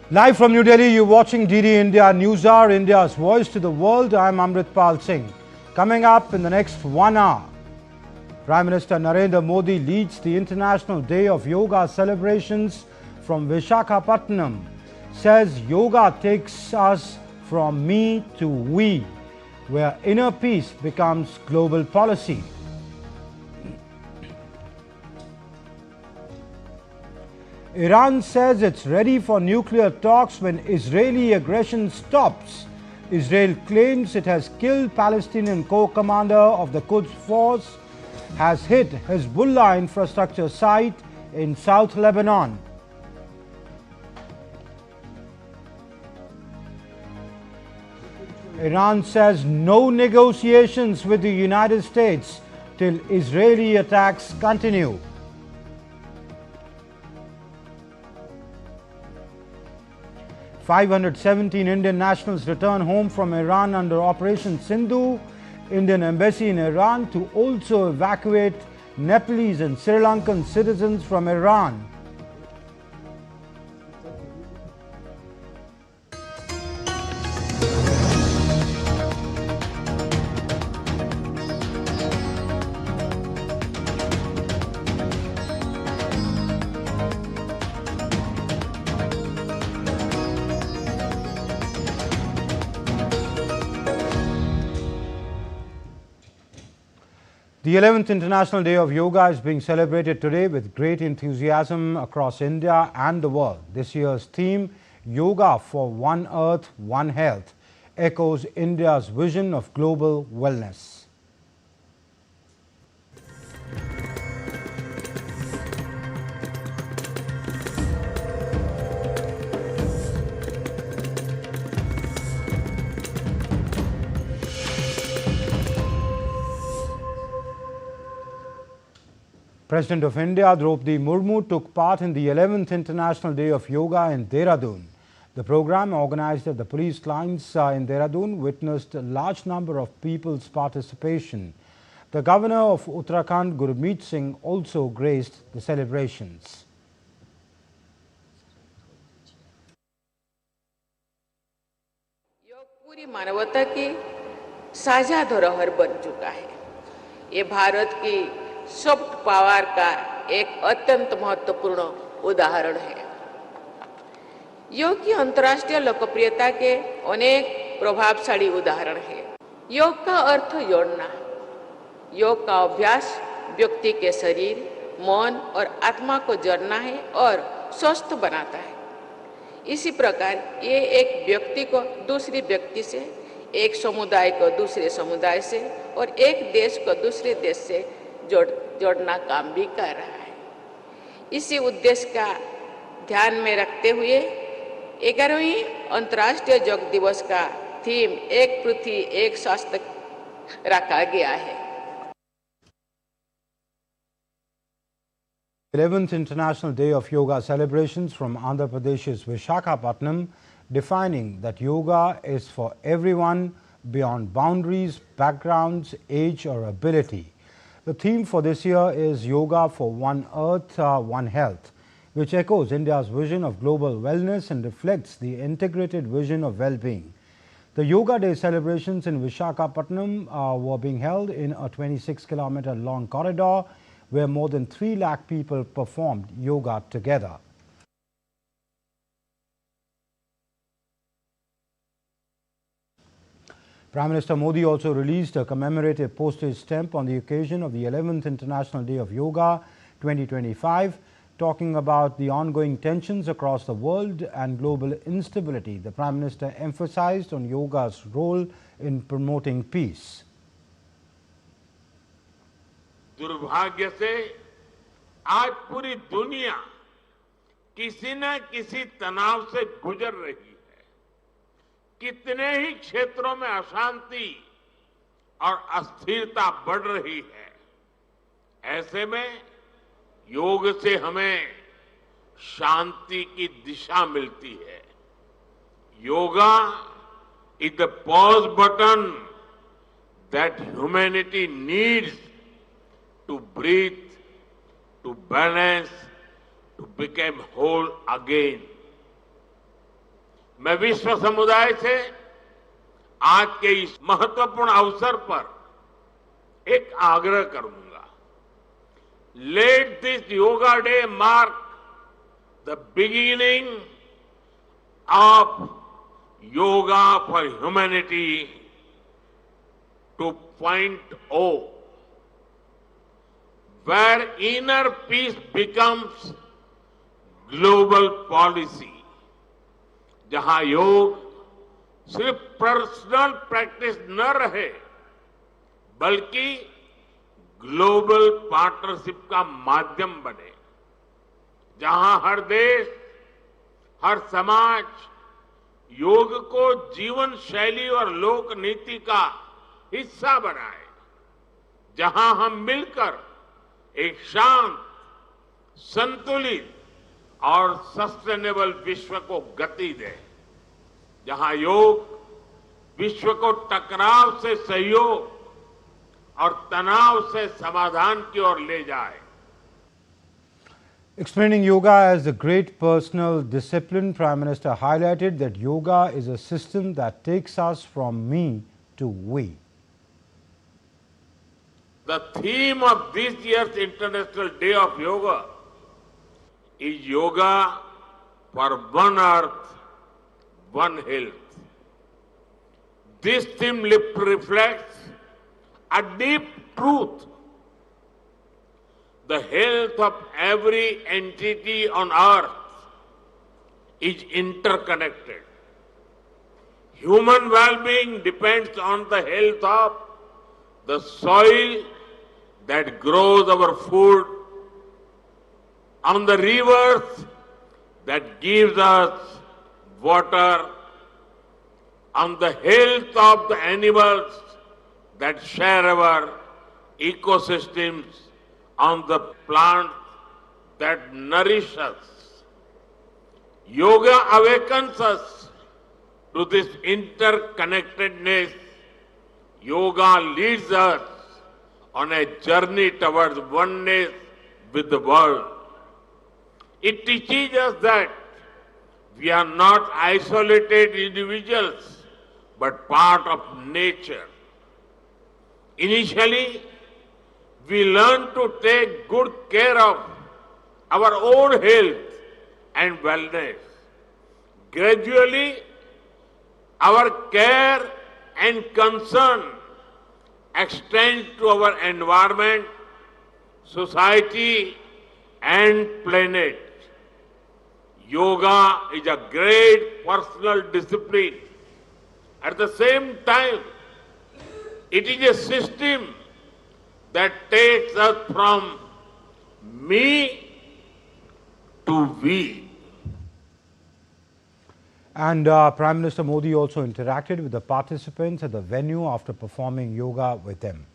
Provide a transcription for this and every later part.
Live from New Delhi, you're watching DD India Newshour, India's voice to the world. I'm Amritpal Singh. Coming up in the next 1 hour, Prime Minister Narendra Modi leads the International Day of Yoga celebrations from Visakhapatnam. Says yoga takes us from me to we, where inner peace becomes global policy. Iran says it's ready for nuclear talks when Israeli aggression stops. Israel claims it has killed Palestinian co-commander of the Quds force, has hit Hezbollah infrastructure site in South Lebanon. Iran says no negotiations with the United States till Israeli attacks continue. "517 Indian nationals return home from Iran under Operation Sindhu." Indian embassy in Iran to also evacuate Nepalese and Sri Lankan citizens from Iran. The 11th International Day of Yoga is being celebrated today with great enthusiasm across India and the world. This year's theme, Yoga for One Earth, One Health, echoes India's vision of global wellness. President of India, Draupadi Murmu, took part in the 11th International Day of Yoga in Dehradun. The program, organized at the police lines in Dehradun, witnessed a large number of people's participation. The Governor of Uttarakhand, Gurmeet Singh, also graced the celebrations. योग पूरी मानवता की साझा धरोहर बन चुका है। ये भारत की सॉफ्ट पावर का एक अत्यंत महत्वपूर्ण उदाहरण है। योग की अंतर्राष्ट्रीय लोकप्रियता के अनेक प्रभावशाली उदाहरण हैं। योग का अर्थ जोड़ना। योग का अभ्यास व्यक्ति के शरीर, मन और आत्मा को जोड़ना है और स्वस्थ बनाता है। इसी प्रकार ये एक व्यक्ति को दूसरी व्यक्ति से, एक समुदाय को दूसरे समुदाय से और एक देश को दूसरे देश से जोड़ना काम भी कर रहा है। इसी उद्देश्य का ध्यान में रखते हुए 11वीं अंतर्राष्ट्रीय योग दिवस का थीम एक पृथ्वी एक स्वास्थ्य रखा गया है। 11th International Day of Yoga celebrations from Andhra Pradesh's Visakhapatnam, defining that yoga is for everyone beyond boundaries, backgrounds, age or ability. The theme for this year is Yoga for One Earth, One Health, which echoes India's vision of global wellness and reflects the integrated vision of well-being. The Yoga Day celebrations in Visakhapatnam were being held in a 26-kilometer long corridor where more than 3 lakh people performed yoga together. Prime Minister Modi also released a commemorative postage stamp on the occasion of the 11th International Day of Yoga 2025, talking about the ongoing tensions across the world and global instability. The Prime Minister emphasized on yoga's role in promoting peace. दुर्भाग्य से आज पूरी दुनिया किसी न किसी तनाव से गुजर रही है। कितने ही क्षेत्रों में अशांति और अस्थिरता बढ़ रही है। ऐसे में योग से हमें शांति की दिशा मिलती है। Yoga is the pause button that humanity needs to breathe, to balance, to become whole again. मैं विश्व समुदाय से आज के इस महत्वपूर्ण अवसर पर एक आग्रह करूंगा। Let this yoga day mark the beginning of yoga for humanity 2.0, where inner peace becomes global policy, जहां योग सिर्फ पर्सनल प्रैक्टिस न रहे बल्कि ग्लोबल पार्टनरशिप का माध्यम बने, जहां हर देश, हर समाज योग को जीवन शैली और लोक नीति का हिस्सा बनाए, जहां हम मिलकर एक शांत, संतुलित और सस्टेनेबल विश्व को गति दें, जहां योग विश्व को टकराव से सहयोग और तनाव से समाधान की ओर ले जाए। Explaining yoga as a great personal discipline, Prime Minister highlighted that yoga is a system that takes us from me to we. The theme of this year's International Day of Yoga is Yoga for One Earth, One Health. This theme reflects a deep truth. The health of every entity on earth is interconnected. Human well-being depends on the health of the soil that grows our food, on the rivers that gives us water, on the health of the animals that share our ecosystems, on the plants that nourish us. Yoga awakens us to this interconnectedness. Yoga leads us on a journey towards oneness with the world. It teaches us that we are not isolated individuals, but part of nature. Initially, we learn to take good care of our own health and wellness. Gradually, our care and concern extends to our environment, society, and planet. Yoga is a great personal discipline. At the same time, it is a system that takes us from me to we. And Prime Minister Modi also interacted with the participants at the venue after performing yoga with them.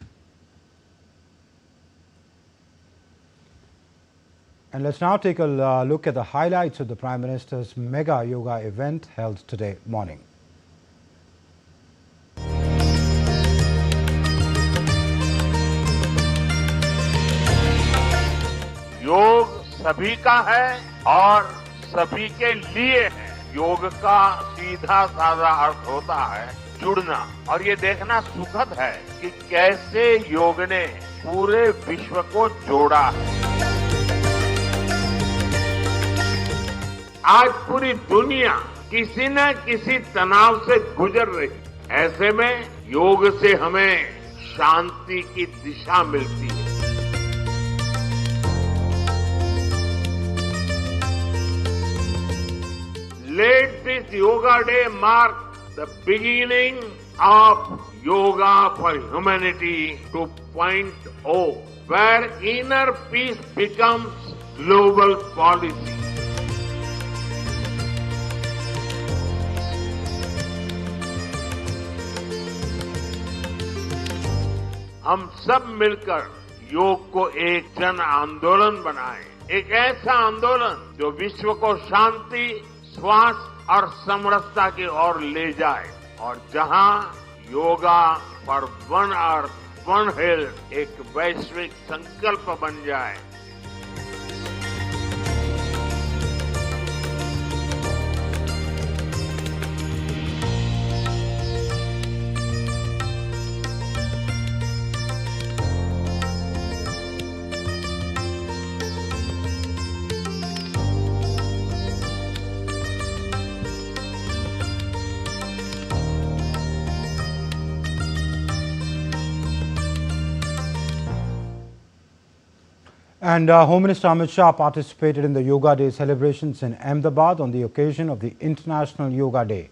And let's now take a look at the highlights of the Prime Minister's mega yoga event held today morning. योग सभी का है और सभी के लिए है। योग का सीधा साधा अर्थ होता है जुड़ना, और ये देखना सुखद है कि कैसे योग ने पूरे विश्व को जोड़ा है। आज पूरी दुनिया किसी न किसी तनाव से गुजर रही, ऐसे में योग से हमें शांति की दिशा मिलती है। Let this Yoga Day mark the beginning of Yoga for Humanity 2.0, where inner peace becomes global policy. हम सब मिलकर योग को एक जन आंदोलन बनाएं, एक ऐसा आंदोलन जो विश्व को शांति, स्वास्थ्य और समरसता की ओर ले जाए, और जहां yoga for one earth one health एक वैश्विक संकल्प बन जाए। And Home Minister Amit Shah participated in the Yoga Day celebrations in Ahmedabad on the occasion of the International Yoga Day.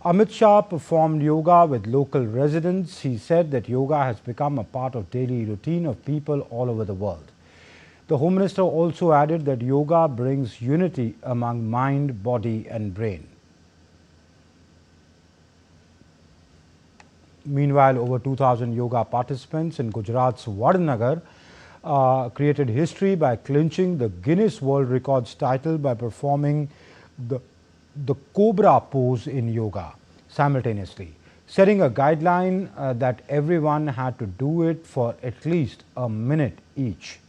Amit Shah performed yoga with local residents. He said that yoga has become a part of daily routine of people all over the world. The Home Minister also added that yoga brings unity among mind, body and brain. Meanwhile, over 2,000 yoga participants in Gujarat's Vadnagar created history by clinching the Guinness World Records title by performing the Cobra pose in yoga simultaneously, setting a guideline that everyone had to do it for at least a minute each.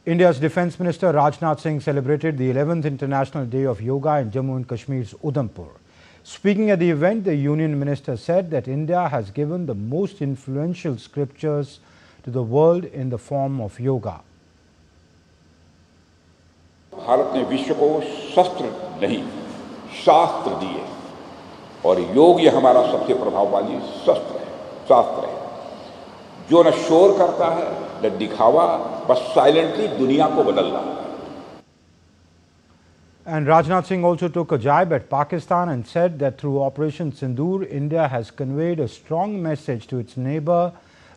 India's Defence Minister Rajnath Singh celebrated the 11th International Day of Yoga in Jammu and Kashmir's Udhampur. Speaking at the event, the Union Minister said that India has given the most influential scriptures to the world in the form of yoga. Bharat ने विश्व को शस्त्र नहीं शास्त्र दिए और योग ये हमारा सबसे प्रभावशाली शास्त्र है जो न शोर करता है न दिखावा बस साइलेंटली दुनिया को बदल रहा है. And Rajnath Singh also took a jibe at Pakistan and said that through Operation Sindoor, India has conveyed a strong message to its neighbor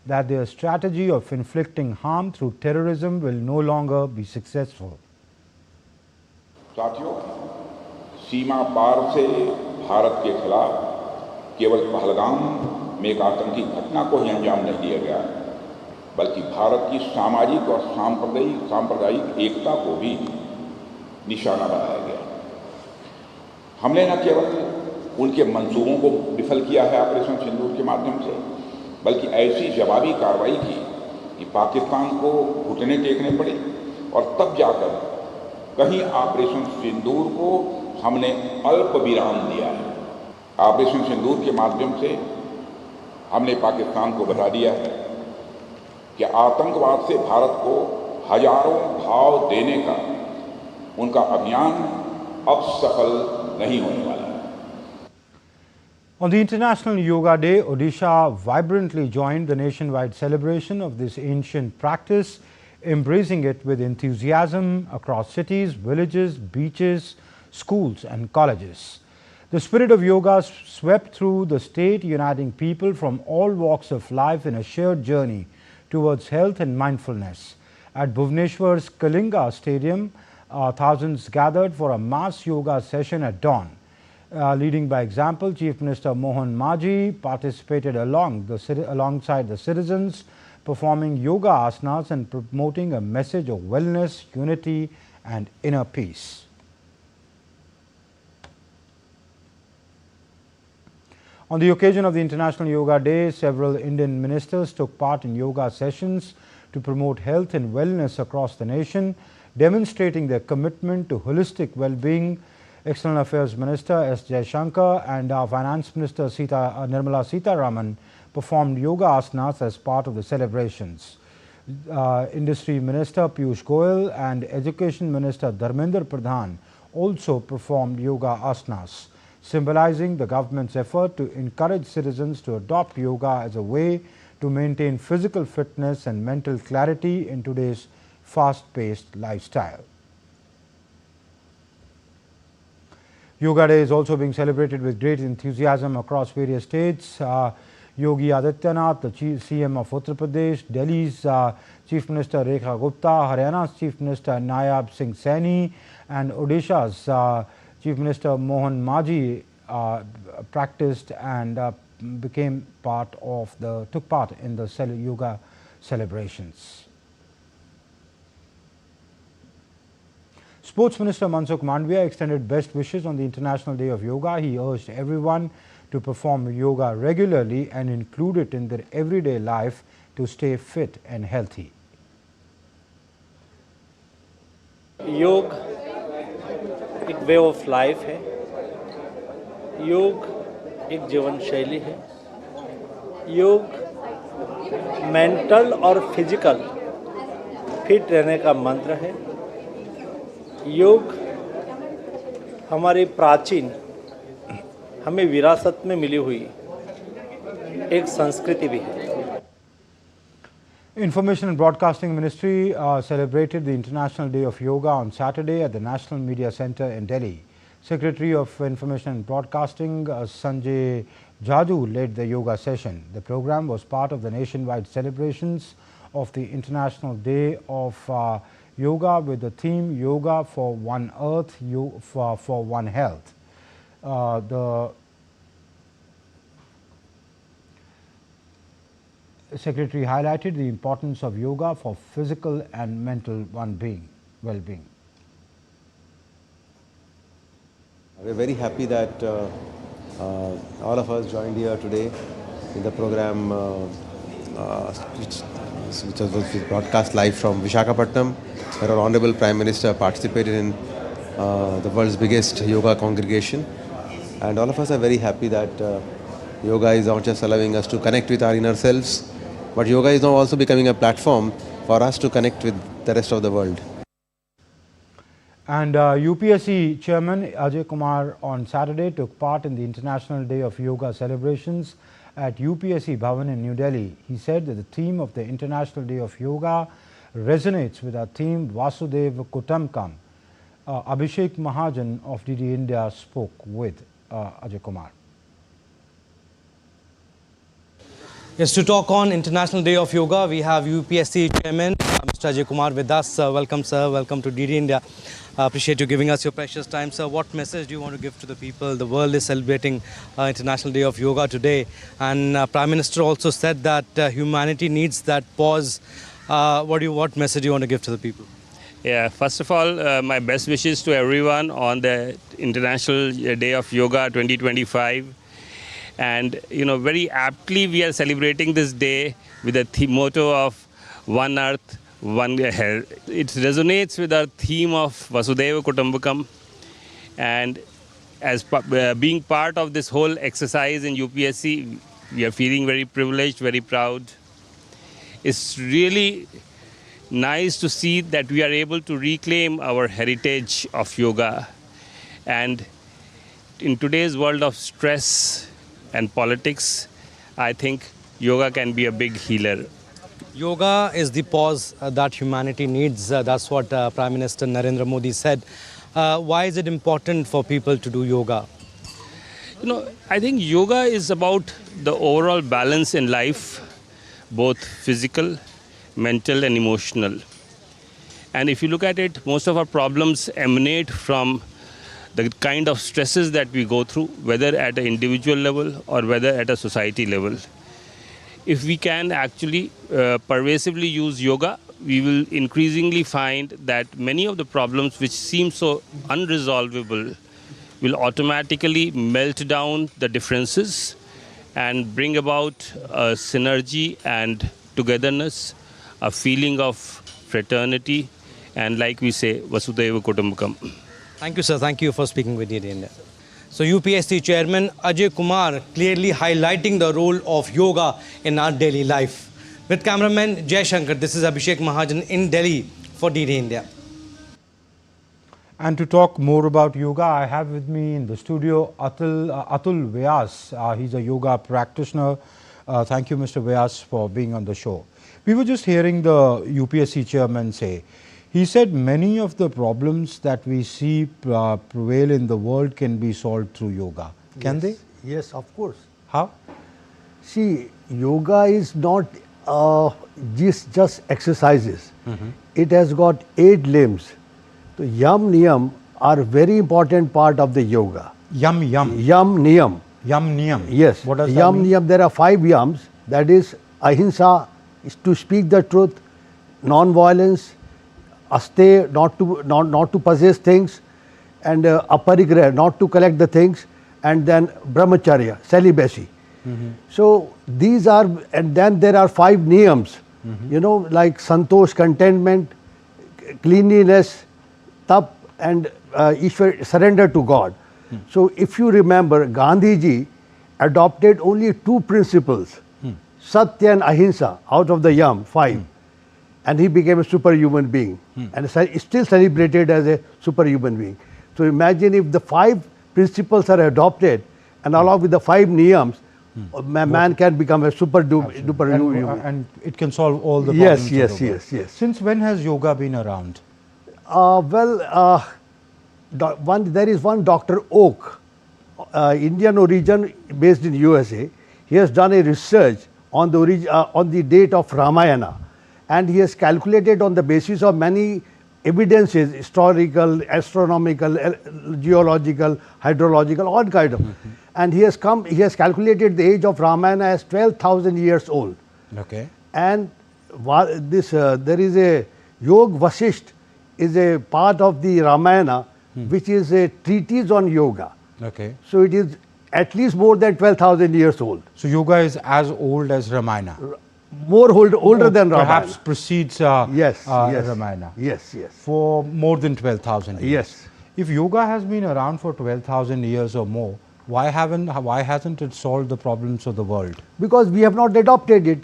that their strategy of inflicting harm through terrorism will no longer be successful. साथियों, सीमा पार से भारत के खिलाफ केवल पहलगाम में एक आतंकी घटना को ही अंजाम नहीं दिया गया, बल्कि भारत की सामाजिक और सांप्रदायिक एकता को भी निशाना बनाया गया. हमने न केवल उनके मंसूबों को विफल किया है ऑपरेशन सिंदूर के माध्यम से, बल्कि ऐसी जवाबी कार्रवाई की कि पाकिस्तान को घुटने टेकने पड़े और तब जाकर कहीं ऑपरेशन सिंदूर को हमने अल्प विराम दिया है. ऑपरेशन सिंदूर के माध्यम से हमने पाकिस्तान को बता दिया है कि आतंकवाद से भारत को हजारों घाव देने का उनका अभियान अब सफल नहीं होने वाला है. On the International Yoga Day, Odisha vibrantly joined the nationwide celebration of this ancient practice, embracing it with enthusiasm across cities, villages, beaches, schools and colleges. The spirit of yoga swept through the state, uniting people from all walks of life in a shared journey towards health and mindfulness. At Bhubaneswar's Kalinga Stadium, thousands gathered for a mass yoga session at dawn. Leading by example, Chief Minister Mohan Maji participated alongside the citizens, performing yoga asanas and promoting a message of wellness, unity and inner peace. On the occasion of the International Yoga Day, several Indian ministers took part in yoga sessions to promote health and wellness across the nation, demonstrating their commitment to holistic well-being. External Affairs Minister S. Jaishankar and our Finance Minister Nirmala Sitharaman performed yoga asanas as part of the celebrations. Industry Minister Piyush Goyal and Education Minister Dharmendra Pradhan also performed yoga asanas, symbolizing the government's effort to encourage citizens to adopt yoga as a way to maintain physical fitness and mental clarity in today's fast-paced lifestyle. Yoga Day is also being celebrated with great enthusiasm across various states. Yogi Adityanath, the CM of Uttar Pradesh, Delhi's Chief Minister Rekha Gupta, Haryana's Chief Minister Nayab Singh Saini and Odisha's Chief Minister Mohan Maji practiced and took part in the yoga celebrations. Sports Minister Mansukh Mandviya extended best wishes on the International Day of Yoga. He urged everyone to perform yoga regularly and include it in their everyday life to stay fit and healthy. योग एक way of life है, योग एक जीवन शैली है, योग mental और फिजिकल फिट रहने का मंत्र है, योग हमारी प्राचीन हमें विरासत में मिली हुई एक संस्कृति भी है। Information and Broadcasting Ministry celebrated the International Day of Yoga on Saturday at the National Media Center in Delhi. Secretary of Information and Broadcasting Sanjay Jadoo led the yoga session. The program was part of the nationwide celebrations of the International Day of Yoga with the theme Yoga for One Earth, for One Health. The Secretary highlighted the importance of yoga for physical and mental well-being. We are very happy that all of us joined here today in the program which was broadcast live from Visakhapatnam, where our Honorable Prime Minister participated in the world's biggest yoga congregation. And all of us are very happy that yoga is not just allowing us to connect with our inner selves, but yoga is now also becoming a platform for us to connect with the rest of the world. And UPSC Chairman Ajay Kumar on Saturday took part in the International Day of Yoga celebrations at UPSC Bhavan in New Delhi. He said that the theme of the International Day of Yoga resonates with our theme Vasudhaiva Kutumbakam. Abhishek Mahajan of DD India spoke with Ajay Kumar. Yes, to talk on International Day of Yoga, we have UPSC Chairman Mr. Ajay Kumar with us. Welcome, sir. Welcome to DD India. Appreciate you giving us your precious time, sir. What message do you want to give to the people? The world is celebrating International Day of Yoga today, and Prime Minister also said that humanity needs that pause. What message do you want to give to the people? Yeah, first of all, my best wishes to everyone on the International Day of Yoga 2025. And, very aptly we are celebrating this day with the motto of One Earth, One Health. It resonates with our theme of Vasudhaiva Kutumbakam. And as being part of this whole exercise in UPSC, we are feeling very privileged, very proud. It's really nice to see that we are able to reclaim our heritage of yoga. And in today's world of stress and politics, I think yoga can be a big healer. Yoga is the pause that humanity needs. That's what Prime Minister Narendra Modi said. Why is it important for people to do yoga? I think yoga is about the overall balance in life, both physical, mental and emotional. And if you look at it, most of our problems emanate from the kind of stresses that we go through, whether at an individual level or whether at a society level. If we can actually pervasively use yoga, we will increasingly find that many of the problems which seem so unresolvable will automatically melt down the differences and bring about a synergy and togetherness, a feeling of fraternity, and like we say, Vasudhaiva Kutumbakam. Thank you, sir. Thank you for speaking with DD India. So UPSC Chairman Ajay Kumar clearly highlighting the role of yoga in our daily life. With cameraman Jay Shankar, this is Abhishek Mahajan in Delhi for DD India. And to talk more about yoga, I have with me in the studio Atul Vyas. He's a yoga practitioner. Thank you, Mr. Vyas, for being on the show. We were just hearing the UPSC chairman say, he said many of the problems that we see prevail in the world can be solved through yoga. Can they? Yes, of course. How? See, yoga is not just exercises. It has got 8 limbs. So yam niyam are very important part of the yoga. Yam niyam. Yam niyam. Yes. What does yam that mean? niyam, there are 5 yams. That is ahimsa, is to speak the truth, non-violence, aste, not to possess things, and aparigraha, not to collect the things, and then brahmacharya, celibacy. So these are, and then there are 5 niyams, like santosh, contentment, cleanliness, tap, and Ishwar, surrender to God. So if you remember, Gandhiji adopted only 2 principles, Satya and Ahimsa, out of the yam, 5. And he became a superhuman being and is still celebrated as a superhuman being. So imagine if the 5 principles are adopted and along with the 5 niyams, Man can become a super duper human. And it can solve all the Yes, problems. yes, of the world. yes, yes. Since when has yoga been around? There is one Dr. Oak, Indian origin, based in USA. He has done a research on the date of Ramayana, and he has calculated on the basis of many evidences, historical, astronomical, geological, hydrological, all kind of. And he has calculated the age of Ramayana as 12,000 years old. Okay. And there is a Yog Vasisht is a part of the Ramayana, which is a treatise on yoga. Okay. So it is at least more than 12,000 years old. So yoga is as old as Ramayana. Older than Ramayana. Perhaps precedes Yes. Ramayana. Yes, yes. For more than 12,000 years. Yes. If yoga has been around for 12,000 years or more, why hasn't it solved the problems of the world? Because we have not adopted it.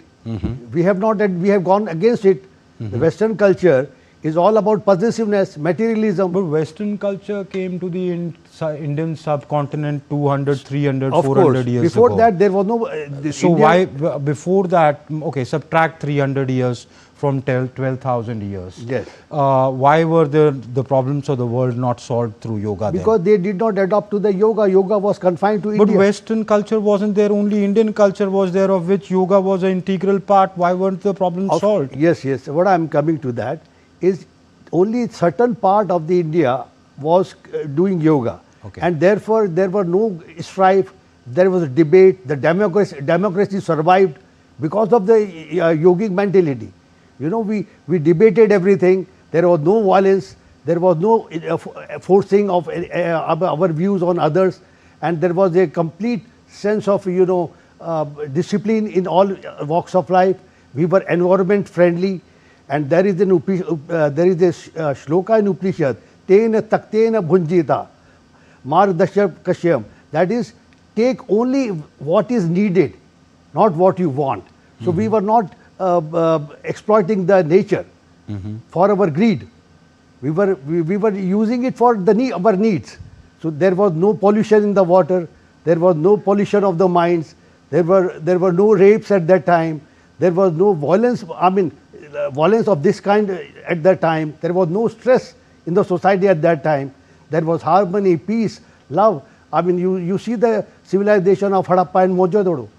We have gone against it. The Western culture is all about possessiveness, materialism. But Western culture came to the Indian subcontinent 200, 300, Of 400 course. years Before ago. that, there was no. So why, before that, okay, subtract 300 years from 12,000 years. Yes. Why were the problems of the world not solved through yoga then? Because they did not adopt to the yoga. Yoga was confined to But India. Western culture wasn't there, only Indian culture was there, of which yoga was an integral part. Why weren't the problems solved? Yes, yes. What I am coming to that is only certain part of the India was doing yoga. Okay. And therefore there were no strife, there was a debate, the democracy survived because of the yogic mentality. You know, we debated everything, there was no violence, there was no forcing of our views on others, and there was a complete sense of, discipline in all walks of life. We were environment friendly, and there is a shloka in Upanishad, Tena taktena bhunjita, Mardasha kashyam, that is, take only what is needed, not what you want. So we were not exploiting the nature for our greed. We were using it for our needs. So there was no pollution in the water, there was no pollution of the minds, there were no rapes at that time, there was no violence, violence of this kind at that time, there was no stress in the society at that time, there was harmony, peace, love. You see the civilization of Harappa and Mohenjo-daro.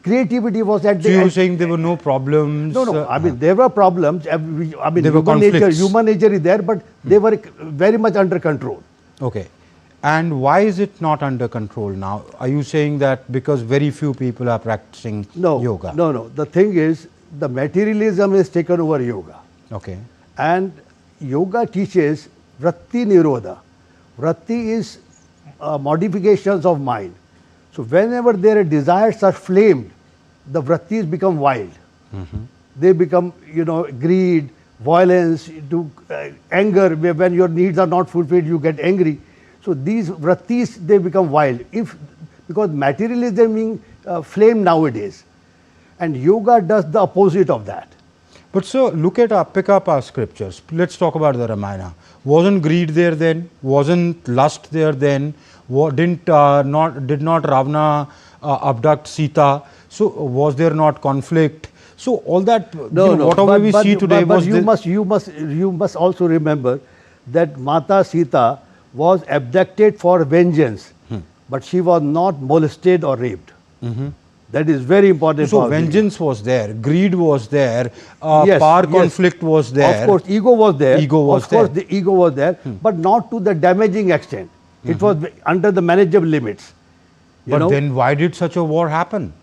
Creativity was at the So you were saying there were no problems? No. There were problems. There were conflicts. Human nature is there, but they were very much under control. Okay. And why is it not under control now? Are you saying that because very few people are practicing yoga? No. The thing is, the materialism has taken over yoga. Okay. And yoga teaches vritti nirodha. Vritti is modifications of mind. So whenever their desires are flamed, the vrittis become wild. They become, greed, violence, anger. When your needs are not fulfilled, you get angry. So these vrittis, they become wild. Because materialism being flamed nowadays, and yoga does the opposite of that. But so pick up our scriptures. Let's talk about the Ramayana. Wasn't greed there then? Wasn't lust there then? Did not Ravana abduct Sita? So was there not conflict? So all that, whatever we see today was. You must also remember that Mata Sita was abducted for vengeance, but she was not molested or raped. That is very important. So vengeance was there, greed was there, power conflict was there. Of course, ego was there. The ego was there, but not to the damaging extent. It was under the manageable limits. But then why did such a war happen?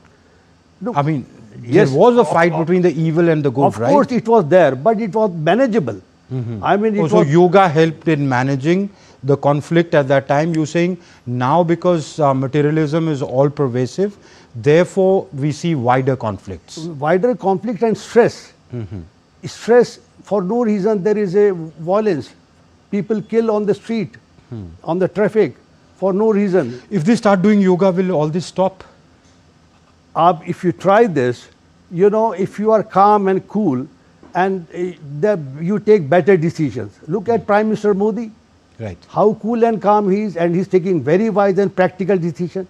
No, there was a fight between the evil and the good, right? Of course it was there, but it was manageable. So yoga helped in managing the conflict at that time. You're saying now because materialism is all pervasive, therefore we see wider conflicts. Wider conflict and stress. Stress, for no reason there is a violence. People kill on the street, on the traffic, for no reason. If they start doing yoga, will all this stop? If you try this, if you are calm and cool, and you take better decisions. Look at Prime Minister Modi. Right. How cool and calm he is, and he's taking very wise and practical decisions.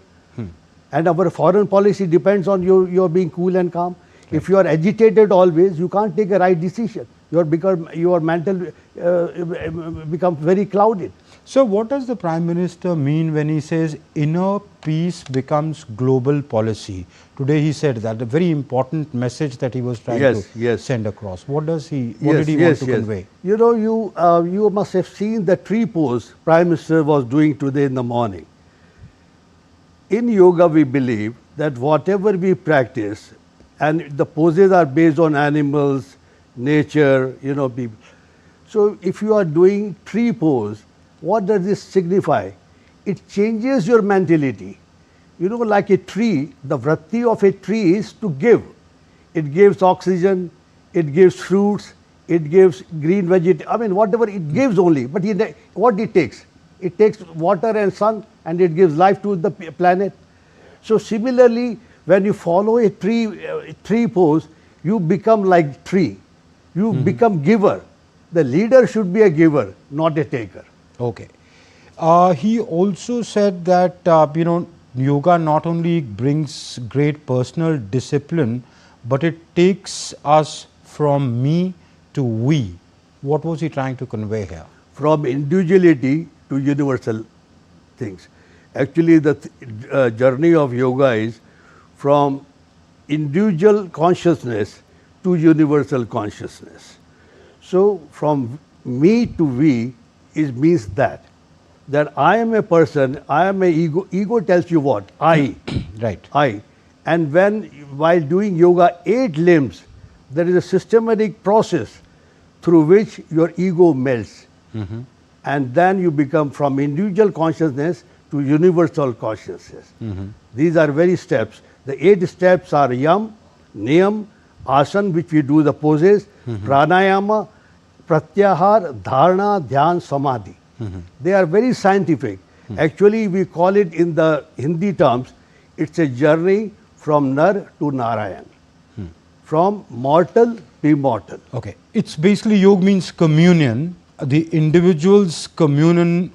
And our foreign policy depends on your being cool and calm. Right. If you are agitated always, you can't take a right decision. Your mental becomes very clouded. So what does the Prime Minister mean when he says inner peace becomes global policy? Today he said that, a very important message that he was trying to send across. What does he, what did he want to convey? You know, you must have seen the tree pose Prime Minister was doing today in the morning. In yoga we believe that whatever we practice, and the poses are based on animals, nature, you know, people. So if you are doing tree pose, what does this signify? It changes your mentality. You know, like a tree, the vritti of a tree is to give. It gives oxygen, it gives fruits, it gives green vegetation, I mean whatever it gives only, but what it takes? It takes water and sun and it gives life to the planet. So similarly, when you follow a tree pose, you become like tree. You become giver. The leader should be a giver, not a taker. Okay. He also said that, you know, yoga not only brings great personal discipline, but it takes us from me to we. What was he trying to convey here? From individuality to universal things. Actually, the journey of yoga is from individual consciousness to universal consciousness. So, from me to we means that I am a person, I am a ego. Ego tells you what? I. Right. I. And while doing yoga 8 limbs, there is a systematic process through which your ego melts. And then you become from individual consciousness to universal consciousness. These are very steps. The 8 steps are yam, niyam, asan, which we do the poses, pranayama, pratyahar, dharana, dhyan, samadhi. They are very scientific. Actually, we call it in the Hindi terms, it's a journey from Nar to Narayan, from mortal to immortal. Okay. It's basically, yoga means communion, the individual's communion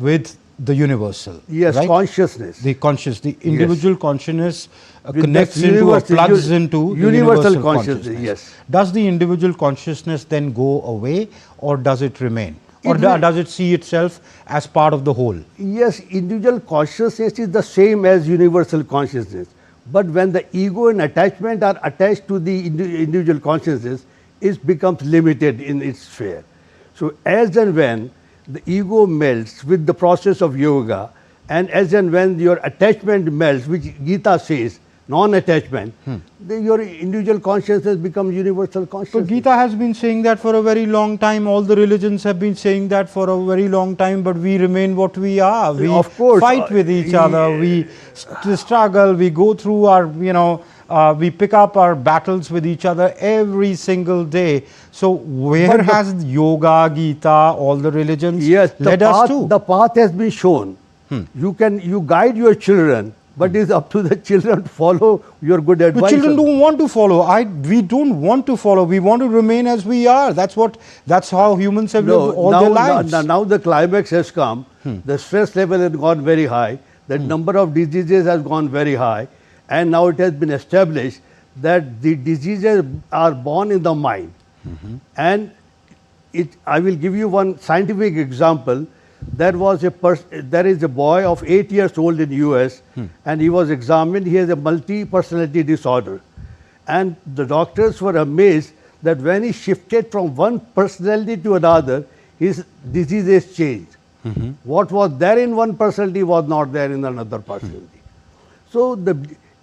with the universal. Yes, right? Consciousness. The individual consciousness connects into or plugs into universal consciousness. Yes. Does the individual consciousness then go away, or does it remain? Or does it see itself as part of the whole? Yes, individual consciousness is the same as universal consciousness. But when the ego and attachment are attached to the individual consciousness, it becomes limited in its sphere. So as and when the ego melts with the process of yoga, and as and when your attachment melts, which Gita says, non-attachment, your individual consciousness becomes universal consciousness. But Gita has been saying that for a very long time. All the religions have been saying that for a very long time, but we remain what we are. We of course, fight with each other, we struggle, we go through our, we pick up our battles with each other every single day. So where has yoga, Gita, all the religions led us to? The path has been shown. You guide your children, but it's up to the children to follow your good advice. The children don't want to follow. We don't want to follow. We want to remain as we are. That's how humans have lived all their lives. Now the climax has come. The stress level has gone very high. The number of diseases has gone very high. And now it has been established that the diseases are born in the mind. And I will give you one scientific example. There is a boy of 8 years old in US, and he was examined. He has a multi-personality disorder. And the doctors were amazed that when he shifted from one personality to another, his diseases changed. What was there in one personality was not there in another personality. So the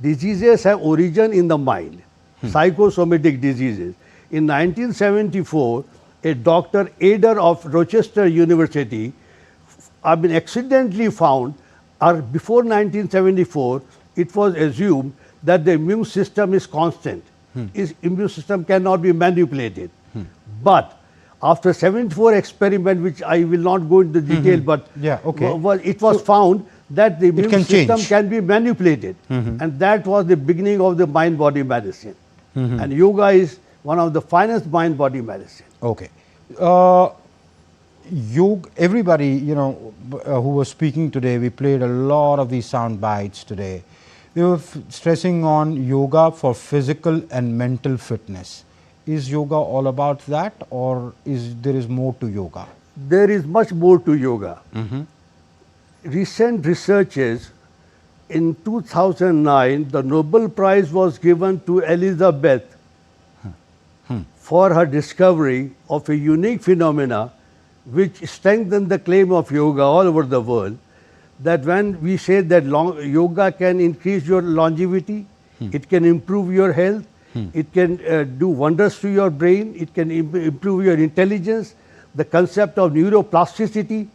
diseases have origin in the mind, psychosomatic diseases. In 1974, a Dr. Ader of Rochester University accidentally found, or before 1974, it was assumed that the immune system is constant. Its immune system cannot be manipulated. But after 74 experiment, which I will not go into detail, but it was found that the immune system can be manipulated. And that was the beginning of the mind-body medicine. And yoga is one of the finest mind-body medicine. Okay. everybody, who was speaking today, we played a lot of these sound bites today. They were stressing on yoga for physical and mental fitness. Is yoga all about that, or there is more to yoga? There is much more to yoga. Recent researches, in 2009, the Nobel Prize was given to Elizabeth for her discovery of a unique phenomena which strengthened the claim of yoga all over the world, that when we say that yoga can increase your longevity, it can improve your health, it can do wonders to your brain, it can improve your intelligence. The concept of neuroplasticity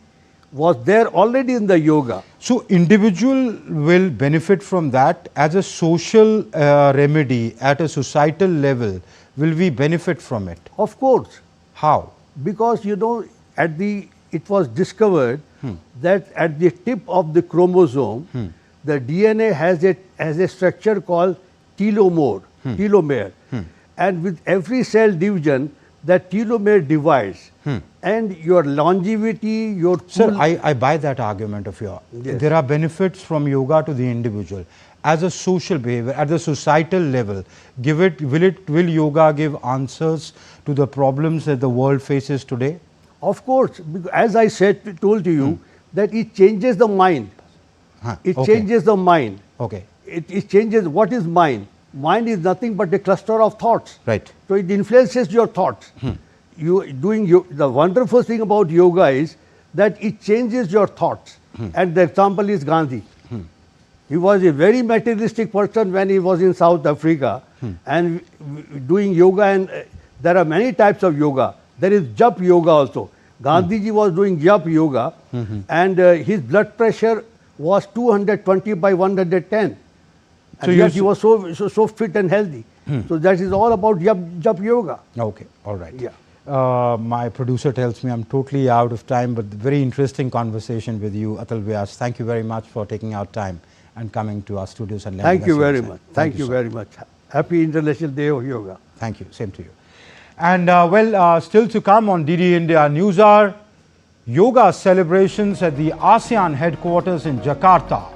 was there already in the yoga. So, individual will benefit from that as a social remedy at a societal level. Will we benefit from it? Of course. How? Because it was discovered that at the tip of the chromosome, the DNA has a structure called telomere. And with every cell division, that telomere divides. And your longevity, your... Sir, I buy that argument of yours. Yes. There are benefits from yoga to the individual. As a social behavior, at the societal level, will yoga give answers to the problems that the world faces today? Of course, as I told to you, that it changes the mind. It changes the mind. Okay. It changes what is mind. Mind is nothing but a cluster of thoughts. Right. So it influences your thoughts. The wonderful thing about yoga is that it changes your thoughts. And the example is Gandhi. He was a very materialistic person when he was in South Africa and doing yoga, and there are many types of yoga. There is jap yoga also. Gandhiji was doing jap yoga and his blood pressure was 220 by 110. And yet he was so fit and healthy. So that is all about jap yoga. Okay, all right. Yeah. My producer tells me I'm totally out of time, but very interesting conversation with you, Atal Vyas. Thank you very much for taking out time and coming to our studios and thank you very much. Thank you very much. Happy International Day of Yoga. Thank you. Same to you. And still to come on DD India Newshour, yoga celebrations at the ASEAN headquarters in Jakarta.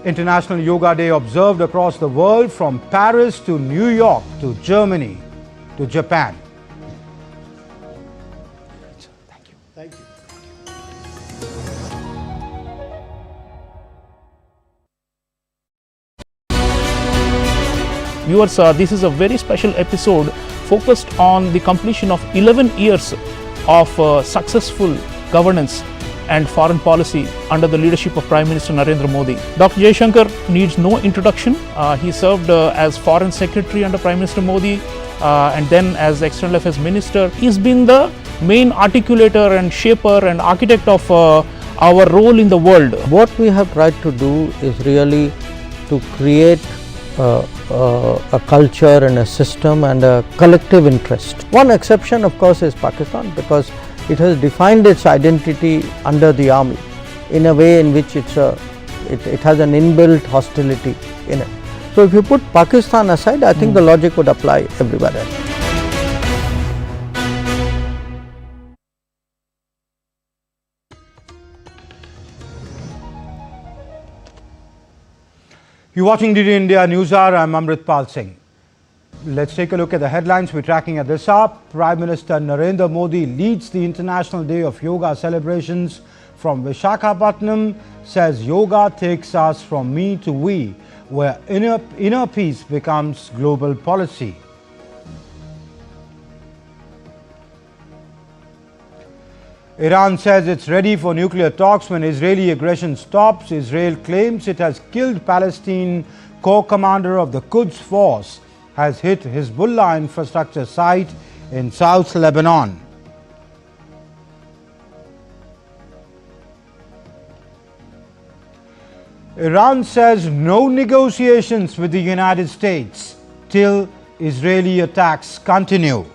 International Yoga Day observed across the world, from Paris to New York to Germany to Japan. Thank you. Thank you. Viewers, this is a very special episode focused on the completion of 11 years of successful governance and foreign policy under the leadership of Prime Minister Narendra Modi. Dr. Jaishankar needs no introduction. He served as Foreign Secretary under Prime Minister Modi and then as External Affairs Minister. He's been the main articulator and shaper and architect of our role in the world. What we have tried to do is really to create a culture and a system and a collective interest. One exception, of course, is Pakistan, because it has defined its identity under the army in a way in which it has an inbuilt hostility in it. So if you put Pakistan aside, I think the logic would apply everywhere else. You're watching DD India Newshour. I'm Amritpal Singh. Let's take a look at the headlines we're tracking at this hour. Prime Minister Narendra Modi leads the International Day of Yoga celebrations from Visakhapatnam, says yoga takes us from me to we, where inner peace becomes global policy. Iran says it's ready for nuclear talks when Israeli aggression stops. Israel claims it has killed Palestinian corps commander of the Quds force, has hit Hezbollah infrastructure site in South Lebanon. Iran says no negotiations with the United States till Israeli attacks continue.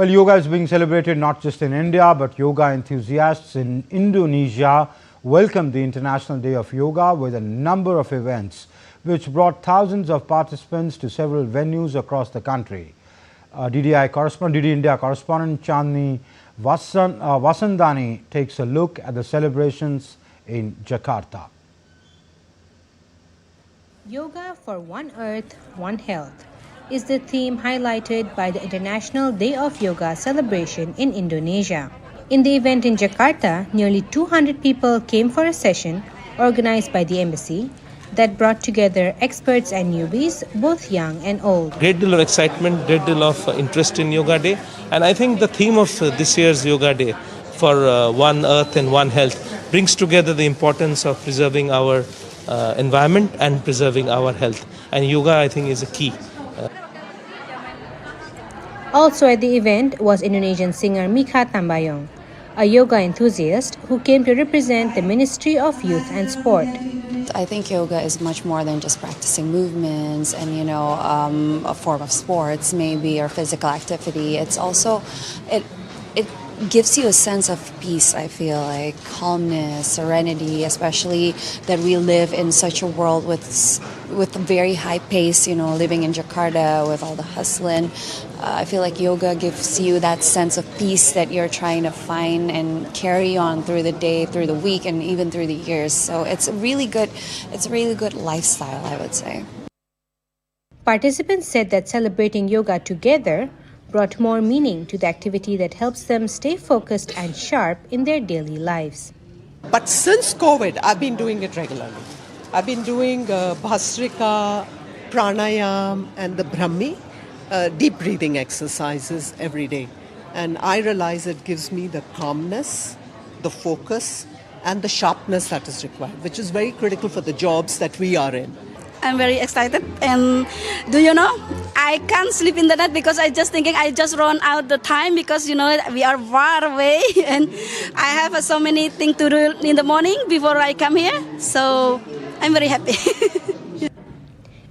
Well, yoga is being celebrated not just in India, but yoga enthusiasts in Indonesia welcomed the International Day of Yoga with a number of events which brought thousands of participants to several venues across the country. DD India correspondent Chandni Vasandani takes a look at the celebrations in Jakarta. Yoga for One Earth, One Health is the theme highlighted by the International Day of Yoga celebration in Indonesia. In the event in Jakarta, nearly 200 people came for a session organized by the embassy that brought together experts and newbies, both young and old. Great deal of excitement, great deal of interest in Yoga Day, and I think the theme of this year's Yoga Day for One Earth and One Health brings together the importance of preserving our environment and preserving our health, and yoga I think is a key. Also at the event was Indonesian singer Mikha Tambayong, a yoga enthusiast who came to represent the Ministry of Youth and Sport. I think yoga is much more than just practicing movements and, a form of sports maybe or physical activity. It's also, it gives you a sense of peace, I feel like, calmness, serenity, especially that we live in such a world with a very high pace, living in Jakarta with all the hustling. I feel like yoga gives you that sense of peace that you're trying to find and carry on through the day, through the week, and even through the years. So it's a really good lifestyle, I would say. Participants said that celebrating yoga together brought more meaning to the activity that helps them stay focused and sharp in their daily lives. But since COVID, I've been doing it regularly. I've been doing Bhasrika, Pranayam and the Brahmi, deep breathing exercises every day. And I realize it gives me the calmness, the focus and the sharpness that is required, which is very critical for the jobs that we are in. I'm very excited, and I can't sleep in the night because I just run out the time because we are far away and I have so many things to do in the morning before I come here, so I'm very happy.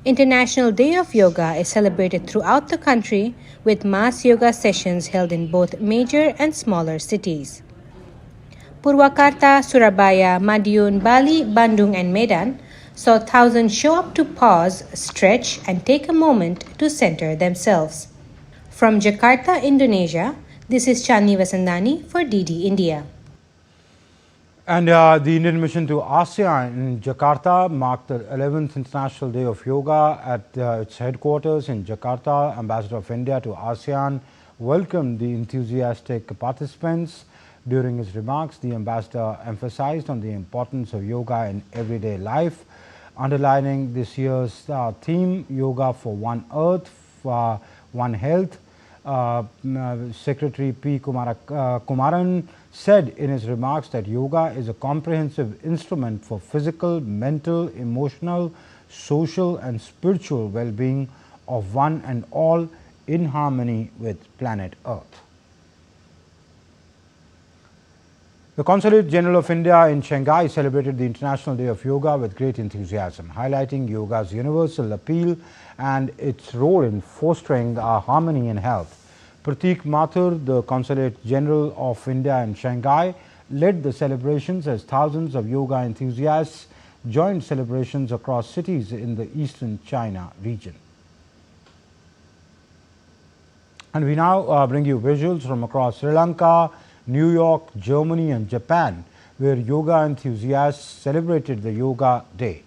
International Day of Yoga is celebrated throughout the country with mass yoga sessions held in both major and smaller cities. Purwakarta, Surabaya, Madiun, Bali, Bandung and Medan saw thousands show up to pause, stretch and take a moment to center themselves. From Jakarta, Indonesia, this is Chandni Vasandani for DD India. And the Indian mission to ASEAN in Jakarta marked the 11th International Day of Yoga at its headquarters in Jakarta. Ambassador of India to ASEAN welcomed the enthusiastic participants. During his remarks, the ambassador emphasized on the importance of yoga in everyday life, underlining this year's theme, Yoga for One Earth, for One Health. Secretary P. Kumaran said in his remarks that yoga is a comprehensive instrument for physical, mental, emotional, social and spiritual well-being of one and all in harmony with planet Earth. The Consulate General of India in Shanghai celebrated the International Day of Yoga with great enthusiasm, highlighting yoga's universal appeal and its role in fostering harmony and health. Pratik Mathur, the Consulate General of India in Shanghai, led the celebrations as thousands of yoga enthusiasts joined celebrations across cities in the eastern China region. And we now bring you visuals from across Sri Lanka, New York, Germany and Japan, where yoga enthusiasts celebrated the Yoga Day.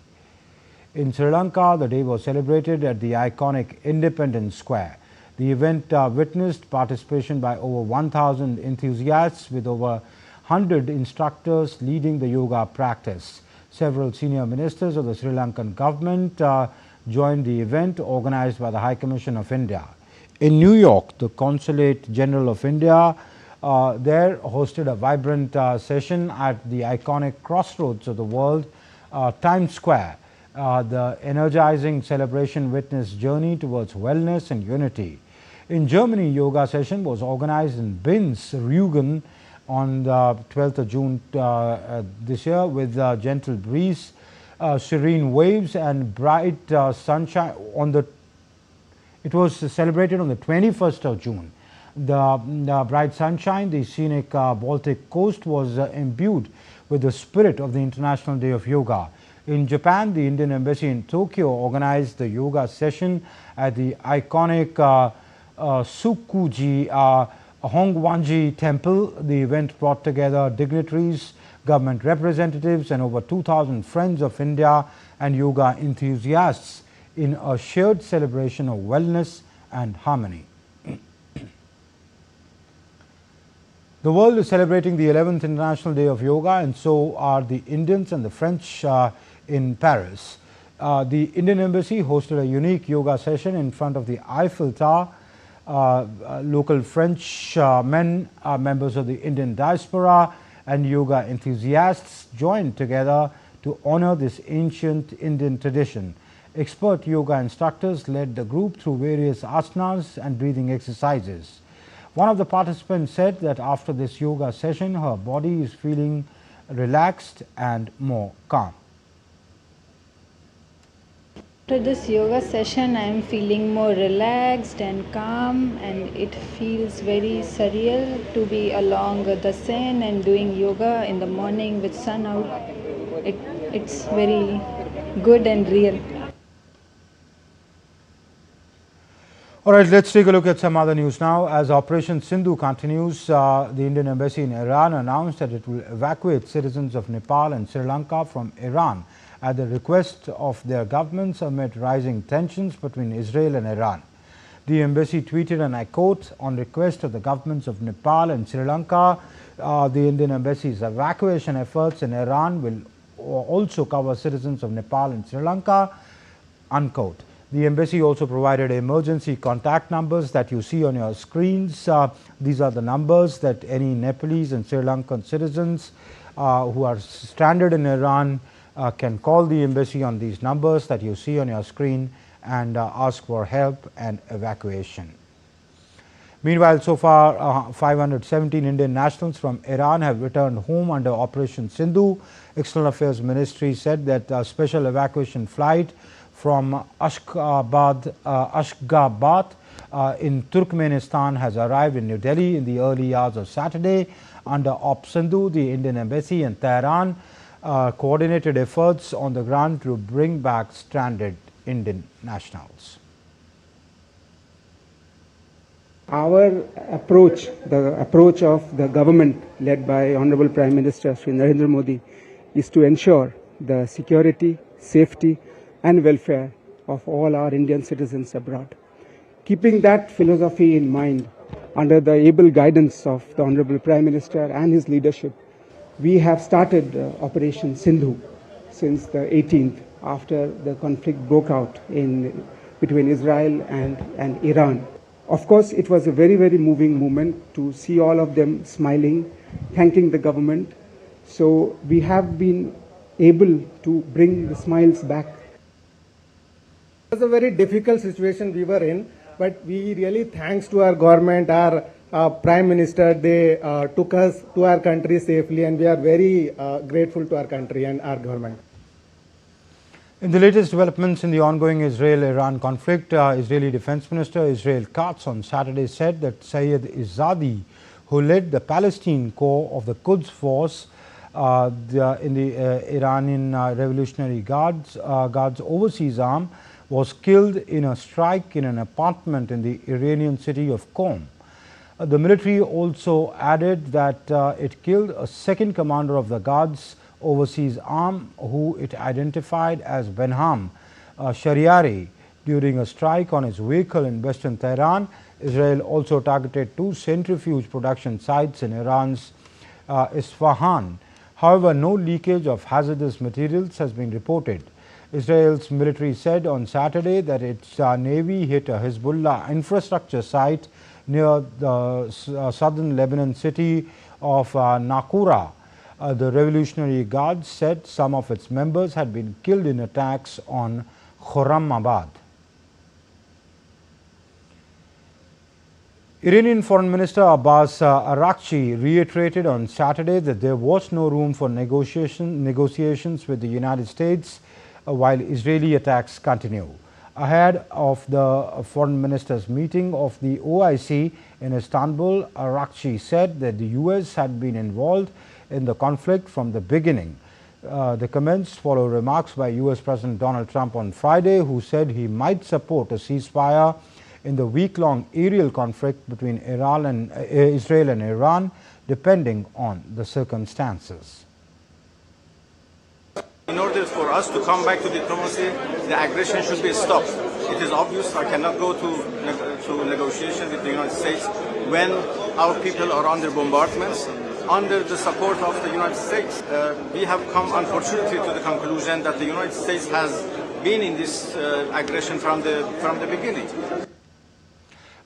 In Sri Lanka, the day was celebrated at the iconic Independence Square. The event witnessed participation by over 1,000 enthusiasts with over 100 instructors leading the yoga practice. Several senior ministers of the Sri Lankan government joined the event organized by the High Commission of India. In New York, the Consulate General of India there hosted a vibrant session at the iconic crossroads of the world, Times Square. The energizing celebration witnessed journey towards wellness and unity. In Germany, yoga session was organized in Binz, Rügen on the 12th of June this year with gentle breeze, serene waves and bright sunshine. It was celebrated on the 21st of June. The bright sunshine, the scenic Baltic coast was imbued with the spirit of the International Day of Yoga. In Japan, the Indian Embassy in Tokyo organized the yoga session at the iconic Sukuji Hongwanji Temple. The event brought together dignitaries, government representatives and over 2,000 friends of India and yoga enthusiasts in a shared celebration of wellness and harmony. The world is celebrating the 11th International Day of Yoga, and so are the Indians and the French in Paris. The Indian Embassy hosted a unique yoga session in front of the Eiffel Tower. Local French men, members of the Indian diaspora and yoga enthusiasts joined together to honor this ancient Indian tradition. Expert yoga instructors led the group through various asanas and breathing exercises. One of the participants said that after this yoga session, her body is feeling relaxed and more calm. After this yoga session, I am feeling more relaxed and calm, and it feels very surreal to be along the Seine and doing yoga in the morning with sun out. It's very good and real. All right, let's take a look at some other news now. As Operation Sindhu continues, the Indian Embassy in Iran announced that it will evacuate citizens of Nepal and Sri Lanka from Iran at the request of their governments amid rising tensions between Israel and Iran. The embassy tweeted, and I quote, "On request of the governments of Nepal and Sri Lanka, the Indian Embassy's evacuation efforts in Iran will also cover citizens of Nepal and Sri Lanka," unquote. The embassy also provided emergency contact numbers that you see on your screens. These are the numbers that any Nepalese and Sri Lankan citizens who are stranded in Iran can call the embassy on these numbers that you see on your screen and ask for help and evacuation. Meanwhile, so far 517 Indian nationals from Iran have returned home under Operation Sindhu. External Affairs Ministry said that a special evacuation flight from Ashgabat in Turkmenistan has arrived in New Delhi in the early hours of Saturday. Under Op Sindhu, the Indian Embassy in Tehran coordinated efforts on the ground to bring back stranded Indian nationals. Our approach, the approach of the government led by Honorable Prime Minister Shri Narendra Modi, is to ensure the security, safety and welfare of all our Indian citizens abroad. Keeping that philosophy in mind, under the able guidance of the Honorable Prime Minister and his leadership, we have started Operation Sindhu since the 18th, after the conflict broke out between Israel and Iran. Of course, it was a very, very moving moment to see all of them smiling, thanking the government. So we have been able to bring the smiles back. It was a very difficult situation we were in, but we really thanks to our government, our Prime Minister, they took us to our country safely, and we are very grateful to our country and our government. In the latest developments in the ongoing Israel-Iran conflict, Israeli Defense Minister Israel Katz on Saturday said that Sayyid Izzadi, who led the Palestine Corps of the Quds Force in the Iranian Revolutionary Guard's overseas arm, was killed in a strike in an apartment in the Iranian city of Qom. The military also added that it killed a second commander of the Guard's overseas arm, who it identified as Benham Shariari, during a strike on his vehicle in western Tehran. Israel also targeted two centrifuge production sites in Iran's Isfahan. However, no leakage of hazardous materials has been reported. Israel's military said on Saturday that its navy hit a Hezbollah infrastructure site near the southern Lebanon city of Naqoura. The Revolutionary Guard said some of its members had been killed in attacks on Khurramabad. Iranian Foreign Minister Abbas Araghchi reiterated on Saturday that there was no room for negotiations with the United States while Israeli attacks continue. Ahead of the foreign ministers' meeting of the OIC in Istanbul, Arakchi said that the US had been involved in the conflict from the beginning. The comments follow remarks by US President Donald Trump on Friday, who said he might support a ceasefire in the week-long aerial conflict between Israel and Iran, depending on the circumstances. In order for us to come back to diplomacy, the aggression should be stopped. It is obvious I cannot go to negotiation with the United States when our people are under bombardments. Under the support of the United States, we have come unfortunately to the conclusion that the United States has been in this aggression from the beginning.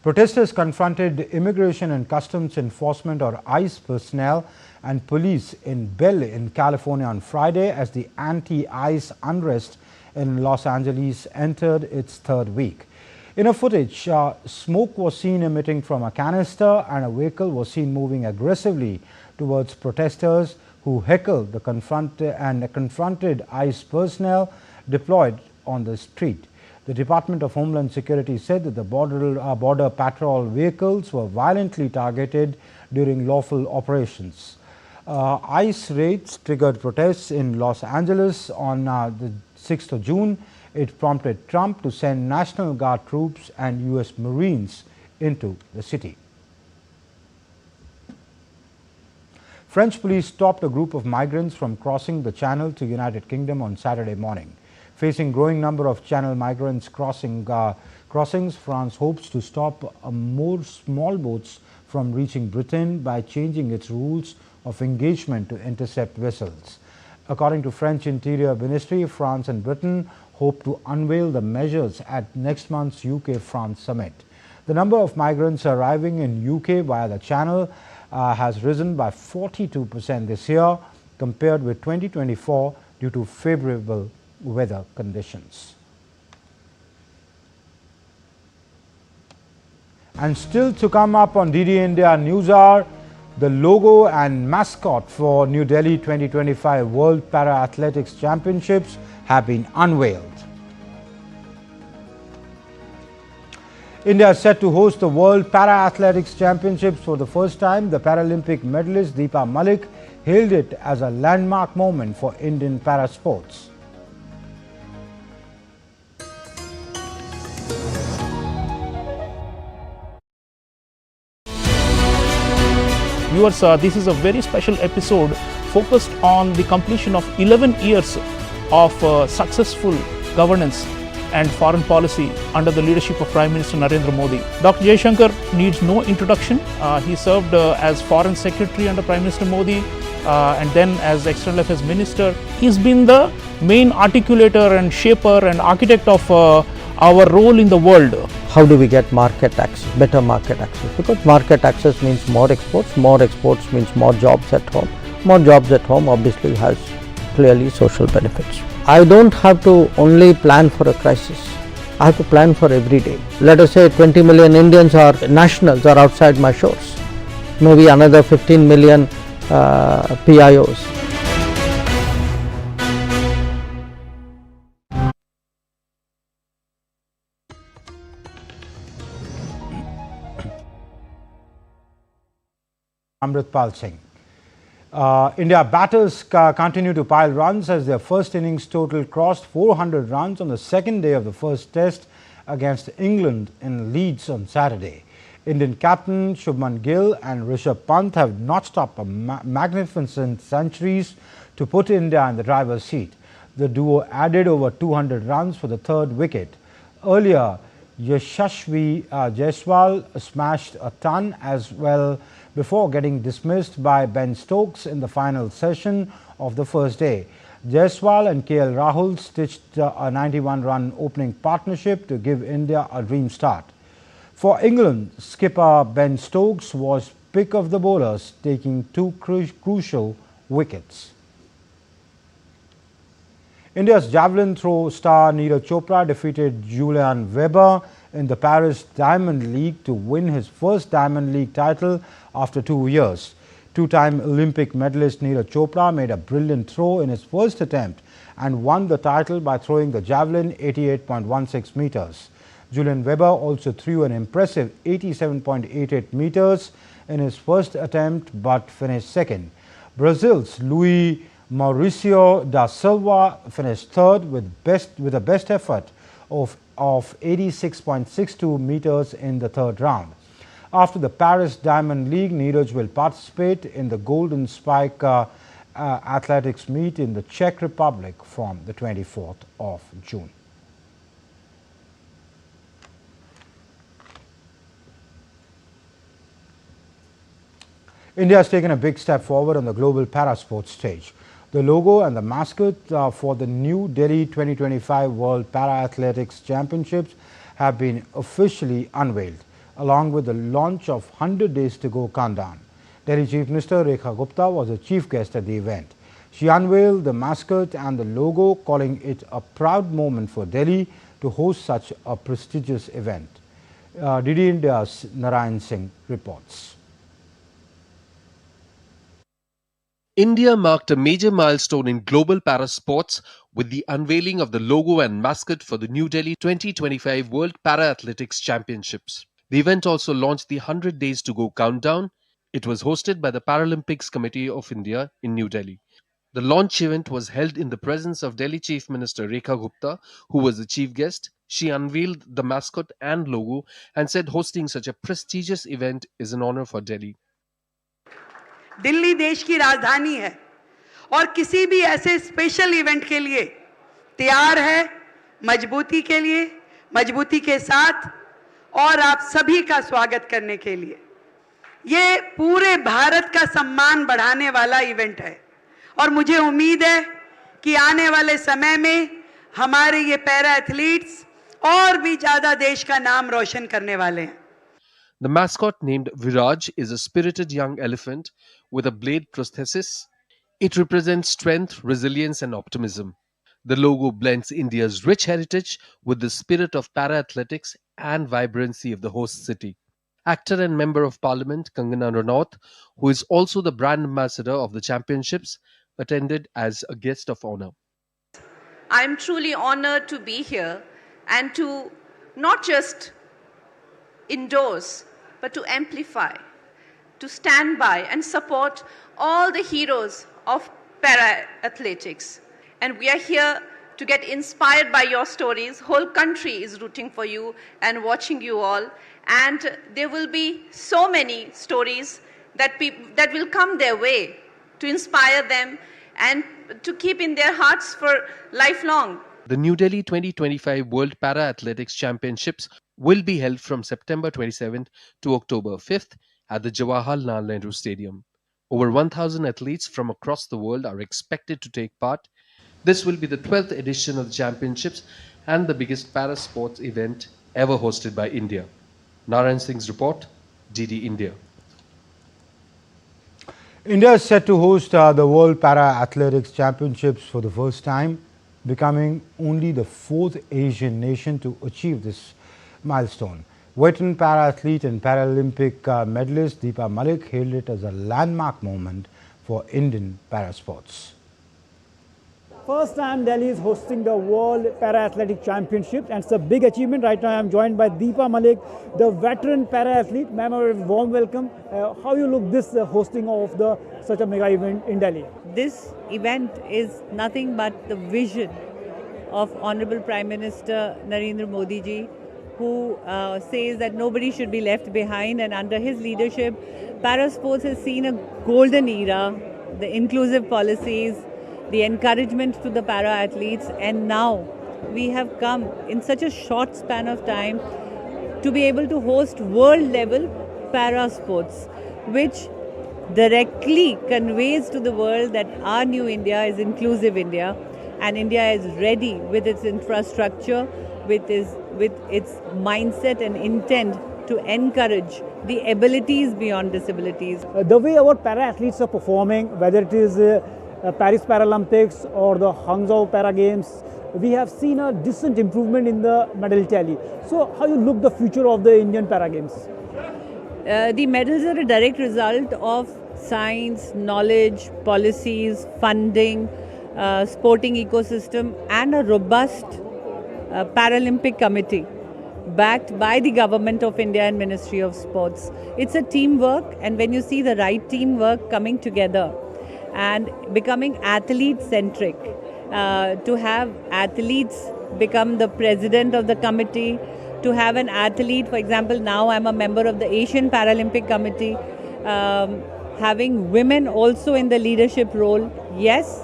Protesters confronted Immigration and Customs Enforcement or ICE personnel and police in Bell in California on Friday as the anti-ICE unrest in Los Angeles entered its third week. In a footage, smoke was seen emitting from a canister and a vehicle was seen moving aggressively towards protesters who heckled the confronted ICE personnel deployed on the street. The Department of Homeland Security said that the border patrol vehicles were violently targeted during lawful operations. ICE raids triggered protests in Los Angeles on the 6th of June. It prompted Trump to send National Guard troops and US Marines into the city. French police stopped a group of migrants from crossing the Channel to United Kingdom on Saturday morning. Facing growing number of Channel migrants crossings, France hopes to stop more small boats from reaching Britain by changing its rules of engagement to intercept vessels. According to French Interior Ministry, France and Britain hope to unveil the measures at next month's UK-France summit. The number of migrants arriving in UK via the Channel has risen by 42% this year compared with 2024 due to favorable weather conditions. And still to come up on DD India Newshour, the logo and mascot for New Delhi 2025 World Para Athletics Championships have been unveiled. India is set to host the World Para Athletics Championships for the first time. The Paralympic medalist Deepa Malik hailed it as a landmark moment for Indian para sports. Viewers, this is a very special episode focused on the completion of 11 years of successful governance and foreign policy under the leadership of Prime Minister Narendra Modi. Dr. Jaishankar needs no introduction. He served as Foreign Secretary under Prime Minister Modi and then as External Affairs Minister. He's been the main articulator and shaper and architect of our role in the world. How do we get market access, better market access? Because market access means more exports means more jobs at home. More jobs at home obviously has clearly social benefits. I don't have to only plan for a crisis. I have to plan for every day. Let us say 20 million Indians or nationals are outside my shores. Maybe another 15 million PIOs. Amritpal Singh. India batters continue to pile runs as their first innings total crossed 400 runs on the second day of the first test against England in Leeds on Saturday. Indian captain Shubman Gill and Rishabh Pant have notched up a magnificent centuries to put India in the driver's seat. The duo added over 200 runs for the third wicket. Earlier, Yashasvi Jaiswal smashed a ton as well before getting dismissed by Ben Stokes in the final session of the first day. Jaiswal and KL Rahul stitched a 91-run opening partnership to give India a dream start. For England, skipper Ben Stokes was pick of the bowlers, taking two crucial wickets. India's javelin throw star Neeraj Chopra defeated Julian Weber in the Paris Diamond League to win his first Diamond League title after 2 years. Two-time Olympic medalist Neeraj Chopra made a brilliant throw in his first attempt and won the title by throwing the javelin 88.16 meters. Julian Weber also threw an impressive 87.88 meters in his first attempt but finished second. Brazil's Luiz Mauricio da Silva finished third with a best effort of 86.62 meters in the third round. After the Paris Diamond League, Neeraj will participate in the Golden Spike athletics meet in the Czech Republic from the 24th of June. India has taken a big step forward on the global para-sports stage. The logo and the mascot for the New Delhi 2025 World Para-Athletics Championships have been officially unveiled, along with the launch of 100 Days to Go countdown. Delhi Chief Minister Rekha Gupta was the chief guest at the event. She unveiled the mascot and the logo, calling it a proud moment for Delhi to host such a prestigious event. DD India's Narayan Singh reports. India marked a major milestone in global para-sports with the unveiling of the logo and mascot for the New Delhi 2025 World Para-Athletics Championships. The event also launched the 100 Days to Go countdown. It was hosted by the Paralympics Committee of India in New Delhi. The launch event was held in the presence of Delhi Chief Minister Rekha Gupta, who was the chief guest. She unveiled the mascot and logo and said hosting such a prestigious event is an honor for Delhi. Delhi देश की राजधानी है और किसी भी ऐसे special event के लिए तैयार है, मजबूती के लिए, मजबूती के साथ और आप सभी का स्वागत करने के लिए। ये पूरे भारत का सम्मान बढ़ाने वाला इवेंट है और मुझे उम्मीद है कि आने वाले समय में हमारे ये पैरा एथलीट्स और भी ज़्यादा देश का नाम रोशन करने वाले हैं। The mascot, named Viraj, is a spirited young elephant with a blade prosthesis. It represents strength, resilience, and optimism. The logo blends India's rich heritage with the spirit of para-athletics and vibrancy of the host city. Actor and Member of Parliament Kangana Ranaut, who is also the brand ambassador of the championships, attended as a guest of honor. I'm truly honored to be here and to not just endorse, but to amplify, to stand by and support all the heroes of para-athletics. And we are here to get inspired by your stories. Whole country is rooting for you and watching you all. And there will be so many stories that will come their way to inspire them and to keep in their hearts for lifelong. The New Delhi 2025 World Para-Athletics Championships will be held from September 27th to October 5th at the Jawaharlal Nehru Stadium. Over 1,000 athletes from across the world are expected to take part. This will be the 12th edition of the championships and the biggest para-sports event ever hosted by India. Narayan Singh's report, DD India. India is set to host the World Para-Athletics Championships for the first time, becoming only the fourth Asian nation to achieve this milestone. Veteran para-athlete and Paralympic medalist Deepa Malik hailed it as a landmark moment for Indian para-sports. First time Delhi is hosting the World Para-Athletic Championships, and it's a big achievement. Right now I am joined by Deepa Malik, the veteran para-athlete. Ma'am, a warm welcome. How you look this hosting of such a mega event in Delhi? This event is nothing but the vision of Honorable Prime Minister Narendra Modi ji, who says that nobody should be left behind, and under his leadership, para-sports has seen a golden era, the inclusive policies, the encouragement to the para-athletes, and now we have come in such a short span of time to be able to host world-level para-sports, which directly conveys to the world that our new India is inclusive India, and India is ready with its infrastructure, with its mindset and intent to encourage the abilities beyond disabilities. The way our para-athletes are performing, whether it is Paris Paralympics or the Hangzhou Para Games, we have seen a decent improvement in the medal tally. So how you look the future of the Indian Para Games? The medals are a direct result of science, knowledge, policies, funding, sporting ecosystem and a robust Paralympic committee backed by the Government of India and Ministry of Sports. It's a teamwork, and when you see the right teamwork coming together and becoming athlete-centric, to have athletes become the president of the committee, to have an athlete, for example, now I'm a member of the Asian Paralympic Committee, having women also in the leadership role. Yes,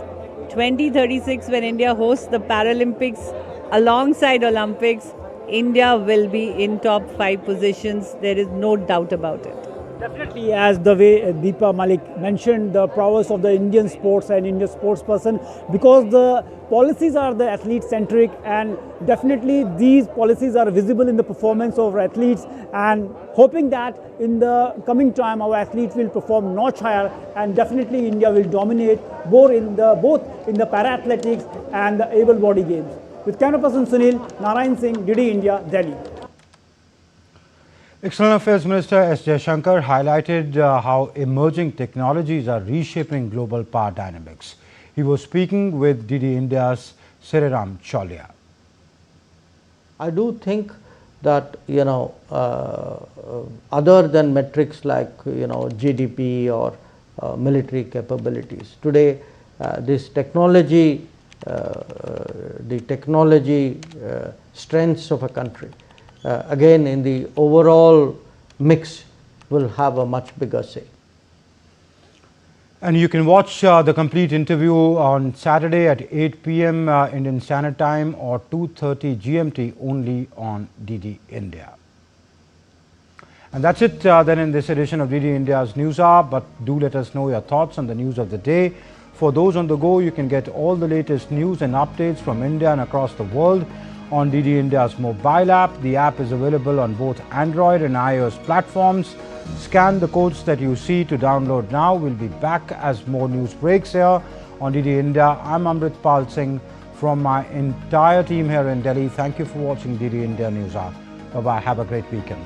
2036 when India hosts the Paralympics alongside Olympics, India will be in top 5 positions. There is no doubt about it. Definitely, as the way Deepa Malik mentioned, the prowess of the Indian sports and Indian sports person, because the policies are the athlete centric, and definitely these policies are visible in the performance of our athletes, and hoping that in the coming time our athletes will perform notch higher, and definitely India will dominate both in the para athletics and the able body games. With camera person Sunil, Narayan Singh, DD India, Delhi. External Affairs Minister S. Jaishankar highlighted how emerging technologies are reshaping global power dynamics. He was speaking with DD India's Sriram Cholia. I do think that, other than metrics like, GDP or military capabilities, today this technology, the technology strengths of a country, again in the overall mix, will have a much bigger say. And you can watch the complete interview on Saturday at 8 p.m. Indian Standard Time or 2:30 GMT only on DD India. And that's it then in this edition of DD India's News Hour. But do let us know your thoughts on the news of the day. For those on the go, you can get all the latest news and updates from India and across the world on DD India's mobile app. The app is available on both Android and iOS platforms. Scan the codes that you see to download now. We'll be back as more news breaks here on DD India. I'm Amrit Pal Singh from my entire team here in Delhi. Thank you for watching DD India News Hour. Bye-bye. Have a great weekend.